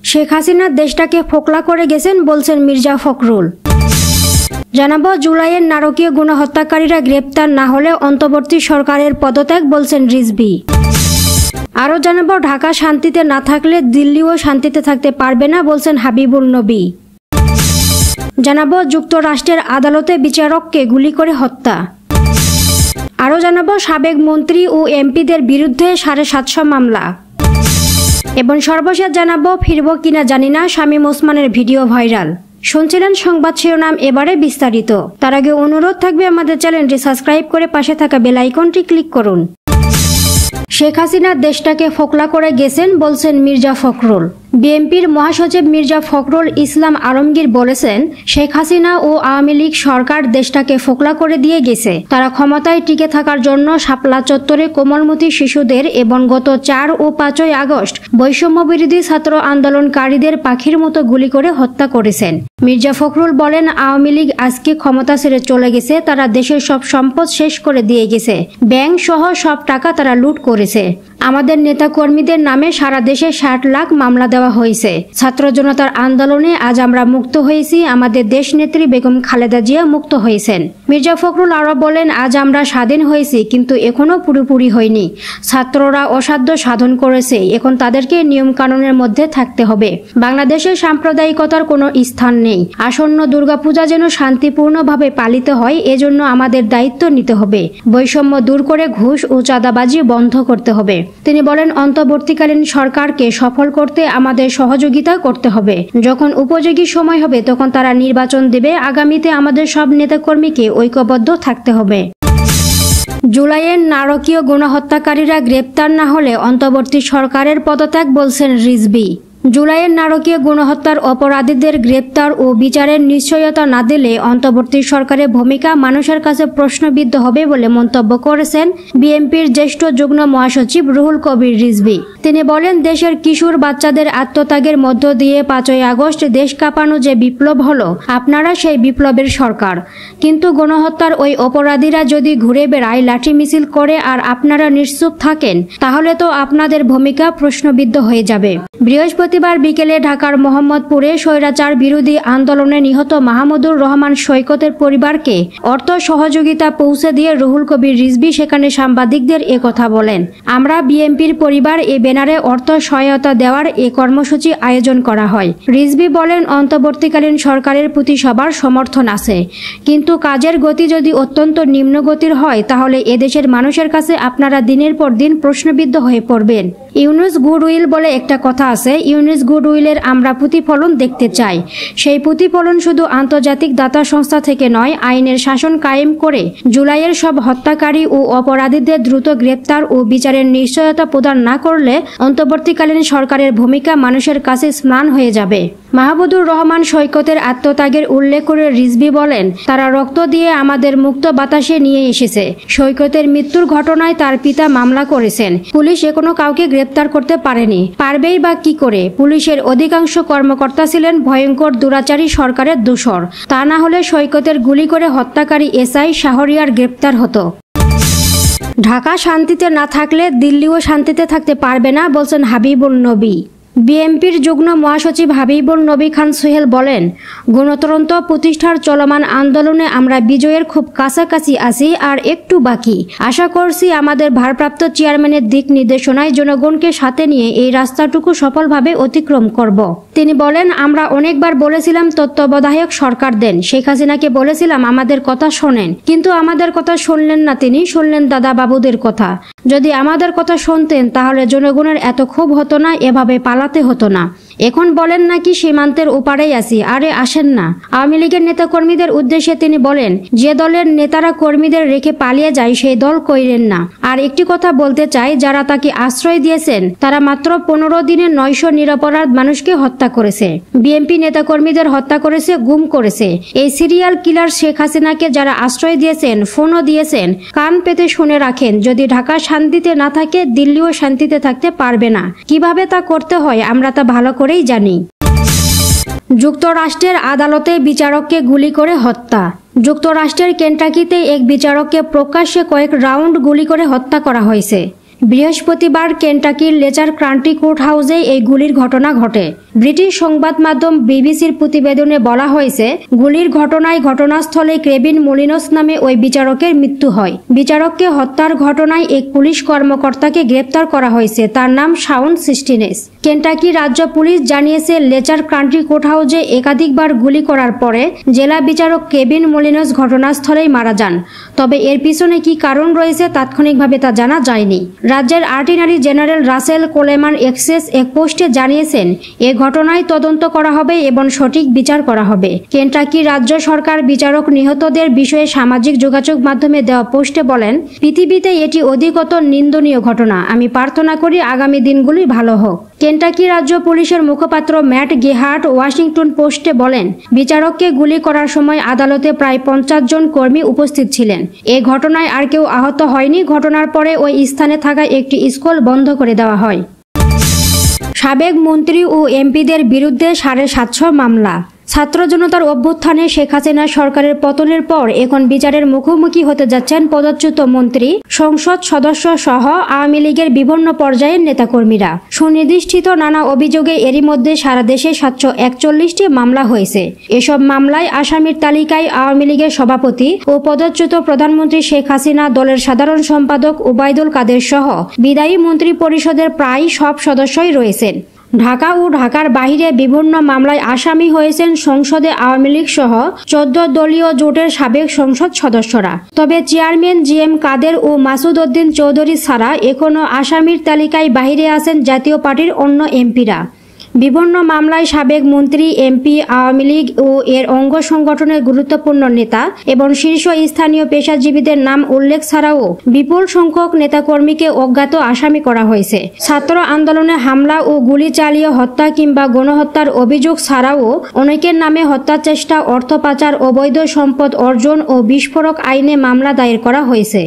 শেখ হাসিনা দেশটাকে ফোকলা করে গেছেন বলছেন মির্জা ফখরুল। জানাবো জুলাইয়ের নারকীয় গণহত্যাকারীরা গ্রেপ্তার না হলে অন্তর্বর্তী সরকারের পদত্যাগ বলছেন রিজভী। আরও জানাবো ঢাকা শান্তিতে না থাকলে দিল্লিও শান্তিতে থাকতে পারবে না বলছেন হাবিবুল নবী। জানাবো যুক্তরাষ্ট্রের আদালতে বিচারককে গুলি করে হত্যা। আরও জানাবো সাবেক মন্ত্রী ও এমপিদের বিরুদ্ধে 750 মামলা। এবং সর্বশেষ জানাবো ফিরব কিনা জানি না শামীম ওসমানের ভিডিও ভাইরাল। শুনছিলেন সংবাদ শিরোনাম, এবারে বিস্তারিত। তার আগে অনুরোধ থাকবে আমাদের চ্যানেলটি সাবস্ক্রাইব করে পাশে থাকা বেল আইকনটি ক্লিক করুন। শেখ হাসিনা দেশটাকে ফোকলা করে গেছেন বলছেন মির্জা ফখরুল। বিএনপির মহাসচিব মির্জা ফখরুল ইসলাম আলমগীর বলেছেন, শেখ হাসিনা ও আওয়ামী লীগ সরকার দেশটাকে ফোকলা করে দিয়ে গেছে। তারা ক্ষমতায় টিকে থাকার জন্য শাপলা চত্বরে কোমলমতি শিশুদের এবং গত 4 ও 5 আগস্ট বৈষম্য বিরোধী ছাত্র আন্দোলনকারীদের পাখির মতো গুলি করে হত্যা করেছেন। মির্জা ফখরুল বলেন, আওয়ামী লীগ আজকে ক্ষমতা ছেড়ে চলে গেছে। তারা দেশের সব সম্পদ শেষ করে দিয়ে গেছে। ব্যাংক সহ সব টাকা তারা লুট করেছে। আমাদের নেতা কর্মীদের নামে সারা দেশে 60 লাখ মামলা দেওয়া হয়েছে। ছাত্র জনতার আন্দোলনে আজ আমরা মুক্ত হয়েছি। আমাদের দেশ নেত্রী বেগম খালেদা জিয়া মুক্ত হয়েছেন। মির্জা ফখরুল আরো বলেন, আজ আমরা স্বাধীন হয়েছি, কিন্তু এখনো পুরোপুরি হয়নি। ছাত্ররা অসাধ্য সাধন করেছে। এখন তাদেরকে নিয়ম কানুনের মধ্যে থাকতে হবে। বাংলাদেশের সাম্প্রদায়িকতার কোনো স্থান নেই। আসন্ন দুর্গাপূজা যেন শান্তিপূর্ণভাবে পালিত হয়, এজন্য আমাদের দায়িত্ব নিতে হবে। বৈষম্য দূর করে ঘুষ ও চাঁদাবাজি বন্ধ করতে হবে। তিনি বলেন, অন্তর্বর্তীকালীন সরকারকে সফল করতে আমাদের সহযোগিতা করতে হবে। যখন উপযোগী সময় হবে তখন তারা নির্বাচন দেবে। আগামীতে আমাদের সব নেতাকর্মীকে ঐক্যবদ্ধ থাকতে হবে। জুলাইয়ের নারকীয় গণহত্যাকারীরা গ্রেপ্তার না হলে অন্তর্বর্তী সরকারের পদত্যাগ বলছেন রিজভী। জুলাইয়ের নারকীয় গণহত্যার অপরাধীদের গ্রেপ্তার ও বিচারের নিশ্চয়তা না দিলে অন্তর্বর্তী সরকারের ভূমিকা মানুষের কাছে প্রশ্নবিদ্ধ হবে বলে মন্তব্য করেছেন বিএনপির জ্যেষ্ঠ যুগ্ম মহাসচিব রুহুল কবির রিজভী। তিনি বলেন, দেশের কিশোর বাচ্চাদের আত্মত্যাগের মধ্য দিয়ে 5 আগস্ট দেশ কাঁপানো যে বিপ্লব হলো, আপনারা সেই বিপ্লবের সরকার। কিন্তু গণহত্যার ওই অপরাধীরা যদি ঘুরে বেড়ায়, লাঠি মিছিল করে আর আপনারা নিশ্চুপ থাকেন, তাহলে তো আপনাদের ভূমিকা প্রশ্নবিদ্ধ হয়ে যাবে। বৃহস্পতিবার বিকেলে ঢাকার মোহাম্মদপুরে স্বৈরাচার বিরোধী আন্দোলনে নিহত মাহমুদুর রহমান সৈকতের পরিবারকে অর্থ সহযোগিতা পৌঁছে দিয়ে রুহুল কবির রিজভী সেখানে সাংবাদিকদের কথা বলেন। আমরা বিএনপির পরিবার এ ব্যানারে অর্থ সহায়তা দেওয়ার এ কর্মসূচি আয়োজন করা হয়। রিজভী বলেন, অন্তর্বর্তীকালীন সরকারের প্রতি সবার সমর্থন আছে, কিন্তু কাজের গতি যদি অত্যন্ত নিম্ন গতির হয় তাহলে এদেশের মানুষের কাছে আপনারা দিনের পর দিন প্রশ্নবিদ্ধ হয়ে পড়বেন। ইউনুস গুডউইল বলে একটা কথা আছে। ইউনুস গুডউইলের আমরা প্রতিফলন দেখতে চাই। সেই প্রতিফলন শুধু আন্তর্জাতিক দাতা সংস্থা থেকে নয়, আইনের শাসন কায়েম করে জুলাইয়ের সব হত্যাকারী ও অপরাধীদের দ্রুত গ্রেপ্তার ও বিচারের নিশ্চয়তা প্রদান না করলে অন্তর্বর্তীকালীন সরকারের ভূমিকা মানুষের কাছে ম্লান হয়ে যাবে। মাহমুদুর রহমান সৈকতের আত্মত্যাগের উল্লেখ করে রিজভী বলেন, তারা রক্ত দিয়ে আমাদের মুক্ত বাতাসে নিয়ে এসেছে। সৈকতের মৃত্যুর ঘটনায় তার পিতা মামলা করেছেন। পুলিশ এখনো কাউকে গ্রেপ্তার করতে পারেনি। পারবেই বা কি করে? পুলিশের অধিকাংশ কর্মকর্তা ছিলেন ভয়ঙ্কর দুরাচারী সরকারের দোসর। তা না হলে সৈকতের গুলি করে হত্যাকারী এসআই শাহরিয়ার গ্রেপ্তার হতো। ঢাকা শান্তিতে না থাকলে দিল্লিও শান্তিতে থাকতে পারবে না বলছেন হাবিবুল নবী। বিএনপির যুগ্ম মহাসচিব হাবিবুল নবী খান সোহেল বলেন, গণতন্ত্র প্রতিষ্ঠার চলমান আন্দোলনে আমরা বিজয়ের খুব কাছাকাছি আছি, আর একটু বাকি। আশা করছি আমাদের ভারপ্রাপ্ত চেয়ারম্যানের দিক নির্দেশনায় জনগণকে সাথে নিয়ে এই রাস্তাটুকু সফলভাবে অতিক্রম করব। তিনি বলেন, আমরা অনেকবার বলেছিলাম তত্ত্বাবধায়ক সরকার দেন। শেখ হাসিনাকে বলেছিলাম আমাদের কথা শোনেন, কিন্তু আমাদের কথা শুনলেন না। তিনি শুনলেন দাদা বাবুদের কথা। যদি আমাদের কথা শুনতেন তাহলে জনগণের এত ক্ষোভ হতো না, এভাবে পালাতে হতো না। এখন বলেন নাকি সীমান্তের ওপারেই আছি। আরে আসেন না। আওয়ামী লীগের নেতাকর্মীদের উদ্দেশ্যে তিনি বলেন, যে দলের নেতারা কর্মীদের রেখে পালিয়ে যায় সেই দল কইরেন না। আর একটি কথা বলতে চাই, যারা তাকে আশ্রয় দিয়েছেন তারা মাত্র 15 দিনে 900 নিরপরাধ মানুষকে হত্যা করেছে। বিএনপি নেতাকর্মীদের হত্যা করেছে, গুম করেছে। এই সিরিয়াল কিলার শেখ হাসিনাকে যারা আশ্রয় দিয়েছেন, ফোনও দিয়েছেন, কান পেতে শুনে রাখেন। যদি ঢাকা শান্তিতে না থাকে, দিল্লিও শান্তিতে থাকতে পারবে না। কিভাবে তা করতে হয় আমরা তা ভালো করেই জানি। যুক্তরাষ্ট্রের আদালতে বিচারককে গুলি করে হত্যা। যুক্তরাষ্ট্রের কেন্টাকিতে এক বিচারককে প্রকাশ্যে কয়েক রাউন্ড গুলি করে হত্যা করা হয়েছে। বৃহস্পতিবার কেন্টাকির লেচার কান্ট্রি কোর্ট হাউসে এই গুলির ঘটনা ঘটে। ব্রিটিশ সংবাদ মাধ্যম বিবিসির প্রতিবেদনে বলা হয়েছে, গুলির ঘটনায় ঘটনাস্থলে কেভিন মোলিনস নামে ওই বিচারকের মৃত্যু হয়। বিচারককে হত্যার ঘটনায় এক পুলিশ কর্মকর্তাকে গ্রেপ্তার করা হয়েছে। তার নাম শাউন সিস্টিনেস। কেন্টাকি রাজ্য পুলিশ জানিয়েছে, লেচার কান্ট্রি কোর্ট হাউসে একাধিকবার গুলি করার পরে জেলা বিচারক কেভিন মোলিনস ঘটনাস্থলেই মারা যান। তবে এর পিছনে কি কারণ রয়েছে তাৎক্ষণিকভাবে তা জানা যায়নি। রাজ্যের অ্যাটর্নি জেনারেল রাসেল কোলেমান এক্সেস এক পোস্টে জানিয়েছেন, এ ঘটনায় তদন্ত করা হবে এবং সঠিক বিচার করা হবে। কেন্টাকি রাজ্য সরকার বিচারক নিহতদের বিষয়ে সামাজিক যোগাযোগ মাধ্যমে দেওয়া পোস্টে বলেন, পৃথিবীতে এটি অধিকতর নিন্দনীয় ঘটনা। আমি প্রার্থনা করি আগামী দিনগুলি ভালো হোক। কেন্টাকি রাজ্য পুলিশের মুখপাত্র ম্যাট গেহার্ট ওয়াশিংটন পোস্টে বলেন, বিচারককে গুলি করার সময় আদালতে প্রায় 50 জন কর্মী উপস্থিত ছিলেন। এ ঘটনায় আর কেউ আহত হয়নি। ঘটনার পরে ওই স্থানে থাকা একটি স্কুল বন্ধ করে দেওয়া হয়। সাবেক মন্ত্রী ও এমপিদের বিরুদ্ধে 750 মামলা। ছাত্র জনতার অভ্যুত্থানে শেখ হাসিনা সরকারের পতনের পর এখন বিচারের মুখোমুখি হতে যাচ্ছেন পদচ্যুত মন্ত্রী, সংসদ সদস্য সহ আওয়ামী লীগের বিভিন্ন পর্যায়ের নেতাকর্মীরা। সুনির্দিষ্ট নানা অভিযোগে এরই মধ্যে সারা দেশে 741টি মামলা হয়েছে। এসব মামলায় আসামির তালিকায় আওয়ামী লীগের সভাপতি ও পদচ্যুত প্রধানমন্ত্রী শেখ হাসিনা, দলের সাধারণ সম্পাদক ওবায়দুল কাদের সহ বিদায়ী মন্ত্রী পরিষদের প্রায় সব সদস্যই রয়েছেন। ঢাকা ও ঢাকার বাইরে বিভিন্ন মামলায় আসামি হয়েছেন সংসদে আওয়ামী লীগ সহ 14 দলীয় জোটের সাবেক সংসদ সদস্যরা। তবে চেয়ারম্যান জিএম কাদের ও মাসুদ উদ্দিন চৌধুরী ছাড়া এখনও আসামির তালিকায় বাইরে আছেন জাতীয় পার্টির অন্য এমপিরা। বিভিন্ন মামলায় সাবেক মন্ত্রী, এমপি, আওয়ামী লীগ ও এর অঙ্গ সংগঠনের গুরুত্বপূর্ণ নেতা এবং শীর্ষ স্থানীয় পেশাজীবীদের নাম উল্লেখ ছাড়াও বিপুল সংখ্যক নেতাকর্মীকে অজ্ঞাত আসামি করা হয়েছে। ছাত্র আন্দোলনে হামলা ও গুলি চালিয়ে হত্যা কিংবা গণহত্যার অভিযোগ ছাড়াও অনেকের নামে হত্যা চেষ্টা, অর্থ পাচার, অবৈধ সম্পদ অর্জন ও বিস্ফোরক আইনে মামলা দায়ের করা হয়েছে।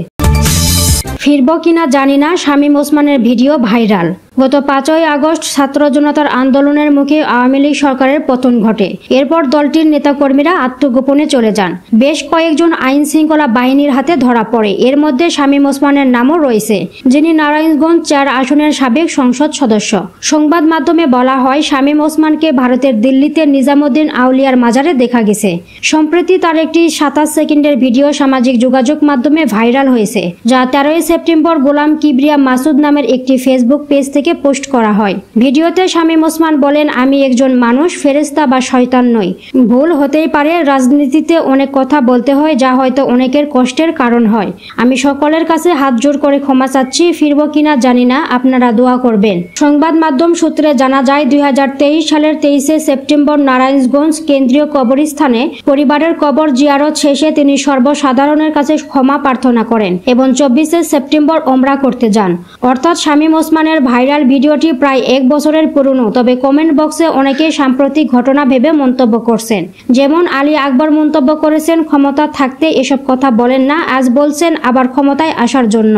ফিরব কিনা জানি না, শামীম ওসমানের ভিডিও ভাইরাল। গত 5ই আগস্ট ছাত্র জনতার আন্দোলনের মুখে আওয়ামী লীগ সরকারের পতন ঘটে। এরপর দলটির নেতাকর্মীরা আত্মগোপনে চলে যান। বেশ কয়েকজন আইন শৃঙ্খলা বাহিনীর হাতে ধরা পড়ে। এর মধ্যে শামীম ওসমানের নামও রয়েছে, যিনি নারায়ণগঞ্জ 4 আসনের সাবেক সংসদ সদস্য। সংবাদ মাধ্যমে বলা হয়, শামীম ওসমানকে ভারতের দিল্লিতে নিজামুদ্দিন আউলিয়ার মাজারে দেখা গেছে। সম্প্রতি তার একটি 27 সেকেন্ডের ভিডিও সামাজিক যোগাযোগ মাধ্যমে ভাইরাল হয়েছে, যা 13ই সেপ্টেম্বর গোলাম কিবরিয়া মাসুদ নামের একটি ফেসবুক পেজ থেকে পোস্ট করা হয়। ভিডিওতে শামীম ওসমান বলেন, আমি একজন মানুষ, ফেরেশতা বা শয়তান নই। ভুল হতেই পারে। রাজনীতিতে অনেক কথা বলতে হয়, যা হয়তো অনেকের কষ্টের কারণ হয়। আমি সকলের কাছে হাত জোড় করে ক্ষমা চাচ্ছি। ফিরব কিনা জানি না, আপনারা দোয়া করবেন। সংবাদ মাধ্যম সূত্রে জানা যায়, 2023 সালের 23শে সেপ্টেম্বর নারায়ণগঞ্জ কেন্দ্রীয় কবরস্থানে পরিবারের কবর জিয়ারত শেষে তিনি সর্বসাধারণের কাছে ক্ষমা প্রার্থনা করেন এবং 24শে সেপ্টেম্বর ওমরা করতে যান। অর্থাৎ শামীম ওসমানের ভাইরাল ভিডিওটি প্রায় 1 বছরের পুরনো। তবে কমেন্ট বক্সে অনেকেই সাম্প্রতিক ঘটনা ভেবে মন্তব্য করছেন। যেমন আলী আকবর মন্তব্য করেছেন, ক্ষমতা থাকতে এসব কথা বলেন না, আজ বলছেন আবার ক্ষমতায় আসার জন্য।